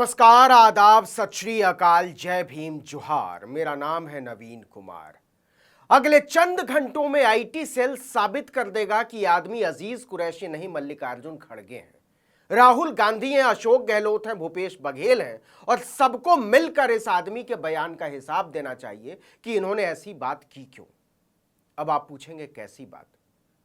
नमस्कार, आदाब, सत श्री अकाल, जय भीम, जोहार। मेरा नाम है नवीन कुमार। अगले चंद घंटों में आईटी सेल साबित कर देगा कि आदमी अजीज कुरैशी नहीं, मल्लिकार्जुन खड़गे हैं, राहुल गांधी हैं, अशोक गहलोत हैं, भूपेश बघेल हैं, और सबको मिलकर इस आदमी के बयान का हिसाब देना चाहिए कि इन्होंने ऐसी बात की क्यों। अब आप पूछेंगे कैसी बात,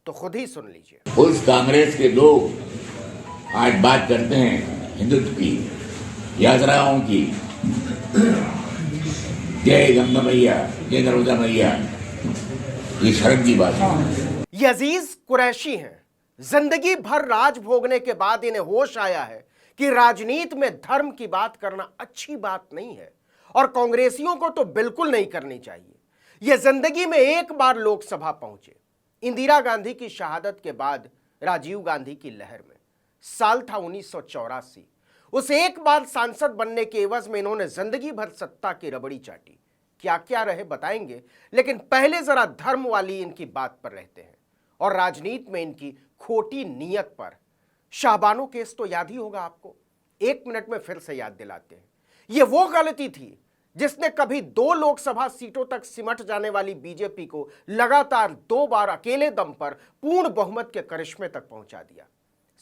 तो खुद ही सुन लीजिए। उस कांग्रेस के लोग आज बात करते हैं हिंदुत्व की, यात्राओं की, जय गंगा मैया, जय नर्मदा मैया, ये शर्म की बात है। ये अजीज कुरैशी हैं। जिंदगी भर राज भोगने के बाद इन्हें होश आया है कि राजनीति में धर्म की बात करना अच्छी बात नहीं है, और कांग्रेसियों को तो बिल्कुल नहीं करनी चाहिए। ये जिंदगी में एक बार लोकसभा पहुंचे, इंदिरा गांधी की शहादत के बाद राजीव गांधी की लहर में। साल था 1984। उस एक बार सांसद बनने के एवज में इन्होंने जिंदगी भर सत्ता की रबड़ी चाटी। क्या क्या रहे बताएंगे, लेकिन पहले जरा धर्म वाली इनकी बात पर रहते हैं और राजनीति में इनकी खोटी नीयत पर। शाहबानो केस तो याद ही होगा आपको, 1 मिनट में फिर से याद दिलाते हैं। यह वो गलती थी जिसने कभी 2 लोकसभा सीटों तक सिमट जाने वाली बीजेपी को लगातार 2 बार अकेले दम पर पूर्ण बहुमत के करिश्मे तक पहुंचा दिया।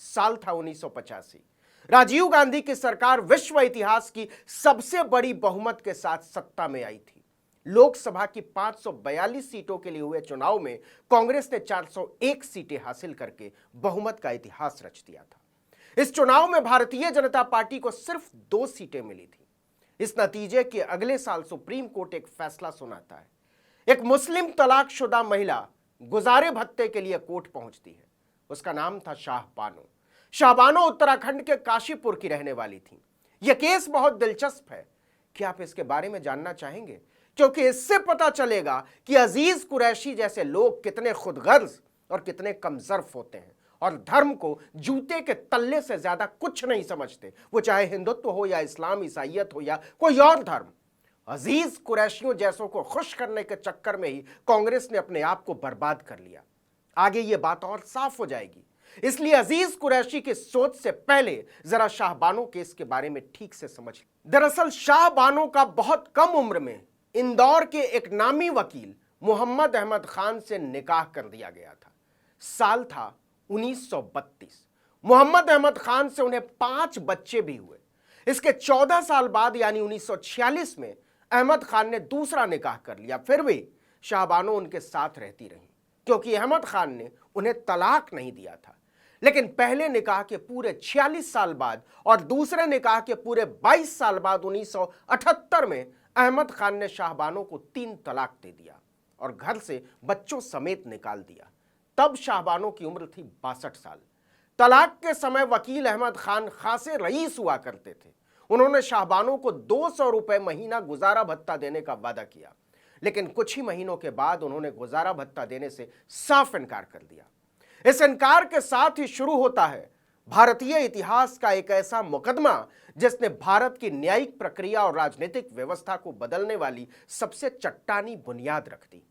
साल था 1985। राजीव गांधी की सरकार विश्व इतिहास की सबसे बड़ी बहुमत के साथ सत्ता में आई थी। लोकसभा की 542 सीटों के लिए हुए चुनाव में कांग्रेस ने 401 सीटें हासिल करके बहुमत का इतिहास रच दिया था। इस चुनाव में भारतीय जनता पार्टी को सिर्फ 2 सीटें मिली थी। इस नतीजे के अगले साल सुप्रीम कोर्ट एक फैसला सुनाता है। एक मुस्लिम तलाकशुदा महिला गुजारे भत्ते के लिए कोर्ट पहुंचती है। उसका नाम था शाहबानो। शाहबानो उत्तराखंड के काशीपुर की रहने वाली थी। यह केस बहुत दिलचस्प है। क्या आप इसके बारे में जानना चाहेंगे? क्योंकि इससे पता चलेगा कि अजीज कुरैशी जैसे लोग कितने खुदगर्ज और कितने कमजर्फ होते हैं, और धर्म को जूते के तल्ले से ज्यादा कुछ नहीं समझते, वो चाहे हिंदुत्व हो या इस्लाम, ईसाइयत हो या कोई और धर्म। अजीज कुरैशियों जैसों को खुश करने के चक्कर में ही कांग्रेस ने अपने आप को बर्बाद कर लिया। आगे ये बात और साफ हो जाएगी, इसलिए अजीज कुरैशी की सोच से पहले जरा शाहबानो केस के बारे में ठीक से समझ। दरअसल शाहबानो का बहुत कम उम्र में इंदौर के एक नामी वकील मोहम्मद अहमद खान से निकाह कर दिया गया था। साल था 1932। मोहम्मद अहमद खान से उन्हें 5 बच्चे भी हुए। इसके 14 साल बाद यानी 1946 में अहमद खान ने दूसरा निकाह कर लिया। फिर भी शाहबानो उनके साथ रहती रही, क्योंकि अहमद खान ने उन्हें तलाक नहीं दिया था। लेकिन पहले निकाह के पूरे 46 साल बाद और दूसरे निकाह के पूरे 22 साल बाद 1978 में अहमद खान ने शाहबानो को 3 तलाक दे दिया और घर से बच्चों समेत निकाल दिया। तब शाहबानो की उम्र थी 62 साल। तलाक के समय वकील अहमद खान खासे रईस हुआ करते थे। उन्होंने शाहबानो को 200 रुपए महीना गुजारा भत्ता देने का वादा किया, लेकिन कुछ ही महीनों के बाद उन्होंने गुजारा भत्ता देने से साफ इनकार कर दिया। इस इनकार के साथ ही शुरू होता है भारतीय इतिहास का एक ऐसा मुकदमा जिसने भारत की न्यायिक प्रक्रिया और राजनीतिक व्यवस्था को बदलने वाली सबसे चट्टानी बुनियाद रख दी।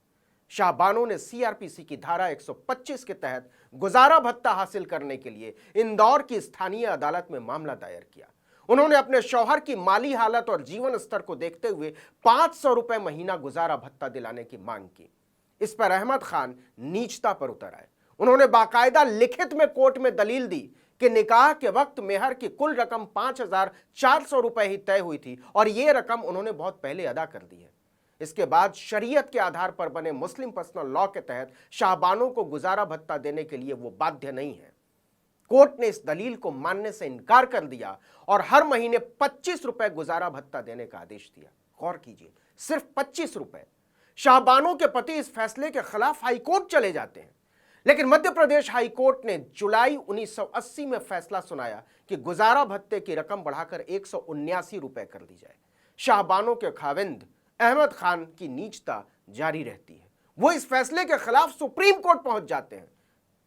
शाहबानो ने सीआरपीसी की धारा 125 के तहत गुजारा भत्ता हासिल करने के लिए इंदौर की स्थानीय अदालत में मामला दायर किया। उन्होंने अपने शौहर की माली हालत और जीवन स्तर को देखते हुए 500 रुपए महीना गुजारा भत्ता दिलाने की मांग की। इस पर अहमद खान नीचता पर उतर आए। उन्होंने बाकायदा लिखित में कोर्ट में दलील दी कि निकाह के वक्त मेहर की कुल रकम 5400 रुपए ही तय हुई थी और यह रकम उन्होंने बहुत पहले अदा कर दी है। इसके बाद शरीयत के आधार पर बने मुस्लिम पर्सनल लॉ के तहत शाहबानो को गुजारा भत्ता देने के लिए वो बाध्य नहीं है। कोर्ट ने इस दलील को मानने से इनकार कर दिया और हर महीने 25 रुपए गुजारा भत्ता देने का आदेश दिया। गौर कीजिए, सिर्फ 25 रुपए। शाहबानो के पति इस फैसले के खिलाफ हाईकोर्ट चले जाते हैं, लेकिन मध्य प्रदेश हाईकोर्ट ने जुलाई 1980 में फैसला सुनाया कि गुजारा भत्ते की रकम बढ़ाकर 179 रुपए कर दी जाए। शाहबानो के खाविंद अहमद खान की नीचता जारी रहती है। वो इस फैसले के खिलाफ सुप्रीम कोर्ट पहुंच जाते हैं।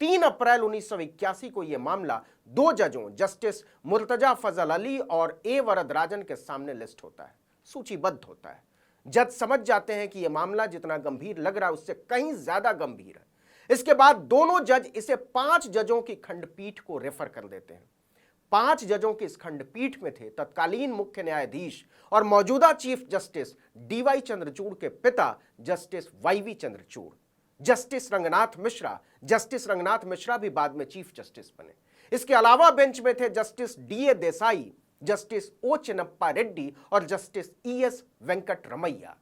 3 अप्रैल 1981 को यह मामला 2 जजों जस्टिस मुर्तजा फजल अली और ए वरदराजन के सामने लिस्ट होता है, सूचीबद्ध होता है। जज समझ जाते हैं कि यह मामला जितना गंभीर लग रहा है उससे कहीं ज्यादा गंभीर है। इसके बाद दोनों जज इसे 5 जजों की खंडपीठ को रेफर कर देते हैं। 5 जजों की इस खंडपीठ में थे तत्कालीन मुख्य न्यायाधीश और मौजूदा चीफ जस्टिस डीवाई चंद्रचूड़ के पिता justice YV Chandrachud, justice Ranganath Mishra भी बाद में चीफ जस्टिस बने। इसके अलावा बेंच में थे जस्टिस डीए देसाई, जस्टिस ओ चिन्नप्पा रेड्डी और जस्टिस ईएस वेंकट रमैया।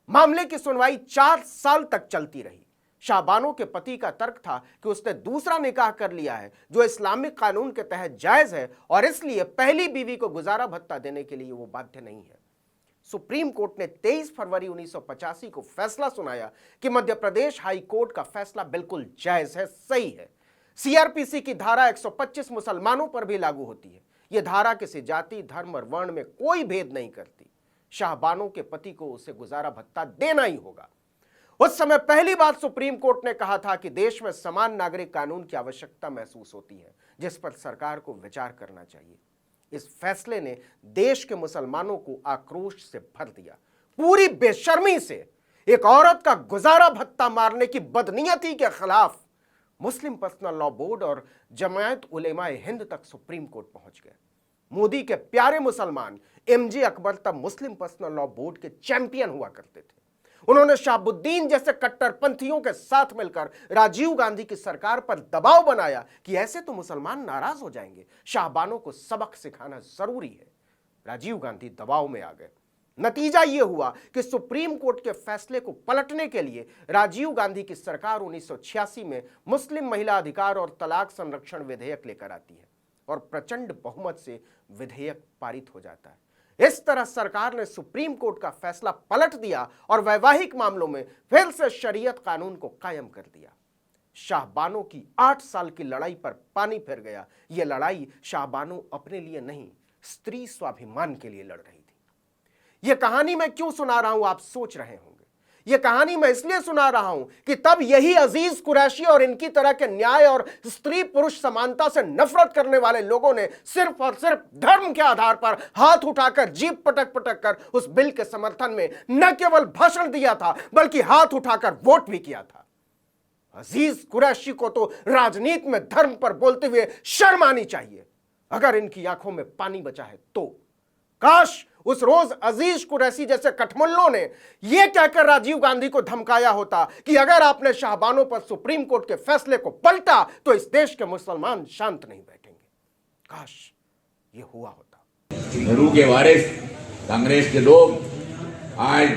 मामले की सुनवाई 4 साल तक चलती रही। शाहबानो के पति का तर्क था कि उसने दूसरा निकाह कर लिया है जो इस्लामिक कानून के तहत जायज है और इसलिए पहली बीवी को गुजारा भत्ता देने के लिए वो बाध्य नहीं है। सुप्रीम कोर्ट ने 23 फरवरी 1985 को फैसला सुनाया कि मध्य प्रदेश हाई कोर्ट का फैसला बिल्कुल जायज है, सही है। सीआरपीसी की धारा 125 मुसलमानों पर भी लागू होती है। यह धारा किसी जाति, धर्म और वर्ण में कोई भेद नहीं करती। शाहबानो के पति को उसे गुजारा भत्ता देना ही होगा। उस समय पहली बार सुप्रीम कोर्ट ने कहा था कि देश में समान नागरिक कानून की आवश्यकता महसूस होती है, जिस पर सरकार को विचार करना चाहिए। इस फैसले ने देश के मुसलमानों को आक्रोश से भर दिया। पूरी बेशर्मी से एक औरत का गुजारा भत्ता मारने की बदनीयती के खिलाफ मुस्लिम पर्सनल लॉ बोर्ड और जमायत उलेमाए हिंद तक सुप्रीम कोर्ट पहुंच गए। मोदी के प्यारे मुसलमान एमजे अकबर तब मुस्लिम पर्सनल लॉ बोर्ड के चैंपियन हुआ करते थे। उन्होंने शहाबुद्दीन जैसे कट्टरपंथियों के साथ मिलकर राजीव गांधी की सरकार पर दबाव बनाया कि ऐसे तो मुसलमान नाराज हो जाएंगे, शाहबानो को सबक सिखाना जरूरी है। राजीव गांधी दबाव में आ गए। नतीजा यह हुआ कि सुप्रीम कोर्ट के फैसले को पलटने के लिए राजीव गांधी की सरकार 1986 में मुस्लिम महिला अधिकार और तलाक संरक्षण विधेयक लेकर आती है और प्रचंड बहुमत से विधेयक पारित हो जाता है। इस तरह सरकार ने सुप्रीम कोर्ट का फैसला पलट दिया और वैवाहिक मामलों में फिर से शरीयत कानून को कायम कर दिया। शाहबानो की 8 साल की लड़ाई पर पानी फिर गया। यह लड़ाई शाहबानो अपने लिए नहीं, स्त्री स्वाभिमान के लिए लड़ रही थी। यह कहानी मैं क्यों सुना रहा हूं, आप सोच रहे होंगे। यह कहानी मैं इसलिए सुना रहा हूं कि तब यही अजीज कुरैशी और इनकी तरह के न्याय और स्त्री पुरुष समानता से नफरत करने वाले लोगों ने सिर्फ और सिर्फ धर्म के आधार पर हाथ उठाकर, जीप पटक पटक कर उस बिल के समर्थन में न केवल भाषण दिया था बल्कि हाथ उठाकर वोट भी किया था। अजीज कुरैशी को तो राजनीति में धर्म पर बोलते हुए शर्म आनी चाहिए, अगर इनकी आंखों में पानी बचा है तो। काश उस रोज अजीज कुरैशी जैसे कठमुल्लों ने यह कहकर राजीव गांधी को धमकाया होता कि अगर आपने शाहबानो पर सुप्रीम कोर्ट के फैसले को पलटा तो इस देश के मुसलमान शांत नहीं बैठेंगे। काश यह हुआ होता। नेहरू के वारिस कांग्रेस के लोग आज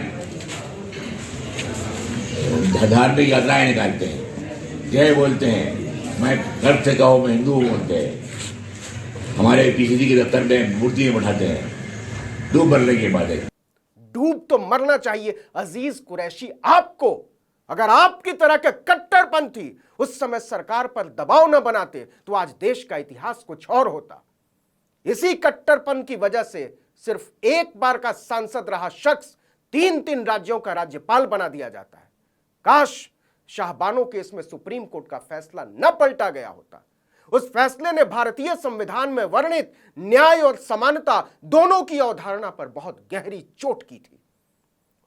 धार्मिक यात्राएं निकालते हैं, जय बोलते हैं, मैं गर्व से कहो मैं हिंदू हूं बोलते हैं, हमारे पीसीसी के दफ्तर में मूर्ति में बैठाते हैं। डूब मरने की बात है। डूब तो मरना चाहिए अजीज कुरैशी आपको। अगर आपकी तरह के कट्टरपंथी उस समय सरकार पर दबाव न बनाते तो आज देश का इतिहास कुछ और होता। इसी कट्टरपन की वजह से सिर्फ एक बार का सांसद रहा शख्स 3-3 राज्यों का राज्यपाल बना दिया जाता है। काश शाहबानो केस में सुप्रीम कोर्ट का फैसला न पलटा गया होता। उस फैसले ने भारतीय संविधान में वर्णित न्याय और समानता दोनों की अवधारणा पर बहुत गहरी चोट की थी।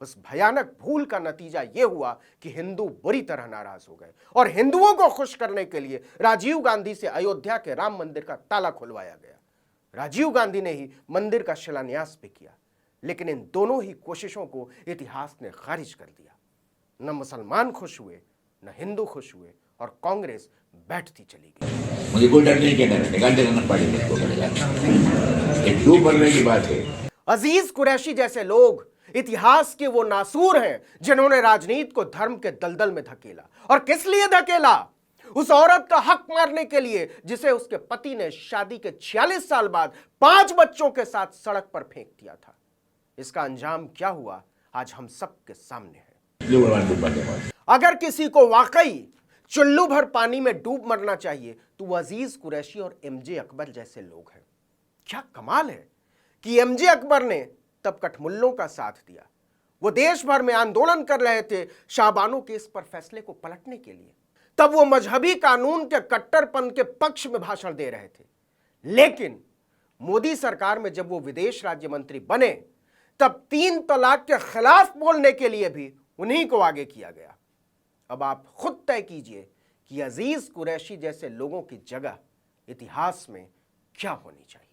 उस भयानक भूल का नतीजा यह हुआ कि हिंदू बुरी तरह नाराज हो गए और हिंदुओं को खुश करने के लिए राजीव गांधी से अयोध्या के राम मंदिर का ताला खुलवाया गया। राजीव गांधी ने ही मंदिर का शिलान्यास भी किया, लेकिन इन दोनों ही कोशिशों को इतिहास ने खारिज कर दिया। न मुसलमान खुश हुए, न हिंदू खुश हुए और कांग्रेस बैठती चली गई। मुझे कोई डर नहीं, कहना निकाल देना पड़ेगा, एक डूब मरने की बात है। अजीज कुरैशी जैसे लोग इतिहास के वो नासूर हैं जिन्होंने राजनीति को धर्म के दलदल में धकेला। और किस लिए धकेला? उस औरत का हक मारने के लिए जिसे उसके पति ने शादी के 46 साल बाद 5 बच्चों के साथ सड़क पर फेंक दिया था। इसका अंजाम क्या हुआ आज हम सबके सामने है। अगर किसी को वाकई चुल्लू भर पानी में डूब मरना चाहिए तो वो अजीज कुरैशी और एमजे अकबर जैसे लोग हैं। क्या कमाल है कि एमजे अकबर ने तब कठमुल्लों का साथ दिया। वो देश भर में आंदोलन कर रहे थे शाहबानो केस पर फैसले को पलटने के लिए। तब वो मजहबी कानून के कट्टरपन के पक्ष में भाषण दे रहे थे। लेकिन मोदी सरकार में जब वो विदेश राज्य मंत्री बने तब 3 तलाक के खिलाफ बोलने के लिए भी उन्हीं को आगे किया गया। अब आप खुद तय कीजिए कि अजीज कुरैशी जैसे लोगों की जगह इतिहास में क्या होनी चाहिए।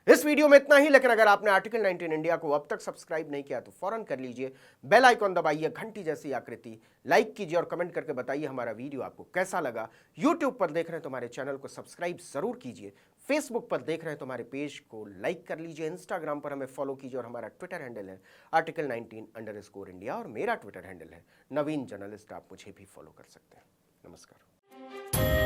इस वीडियो में इतना ही, लेकिन अगर आपने आर्टिकल 19 इंडिया को अब तक सब्सक्राइब नहीं किया तो फौरन कर लीजिए, बेल आइकॉन दबाइए, घंटी जैसी आकृति, लाइक कीजिए और कमेंट करके बताइए हमारा वीडियो आपको कैसा लगा। यूट्यूब पर देख रहे हैं तो हमारे चैनल को सब्सक्राइब जरूर कीजिए, फेसबुक पर देख रहे हैं तो हमारे पेज को लाइक कर लीजिए, इंस्टाग्राम पर हमें फॉलो कीजिए और हमारा ट्विटर हैंडल है आर्टिकल 19_इंडिया और मेरा ट्विटर हैंडल है नवीन जर्नलिस्ट। आप मुझे भी फॉलो कर सकते हैं। नमस्कार।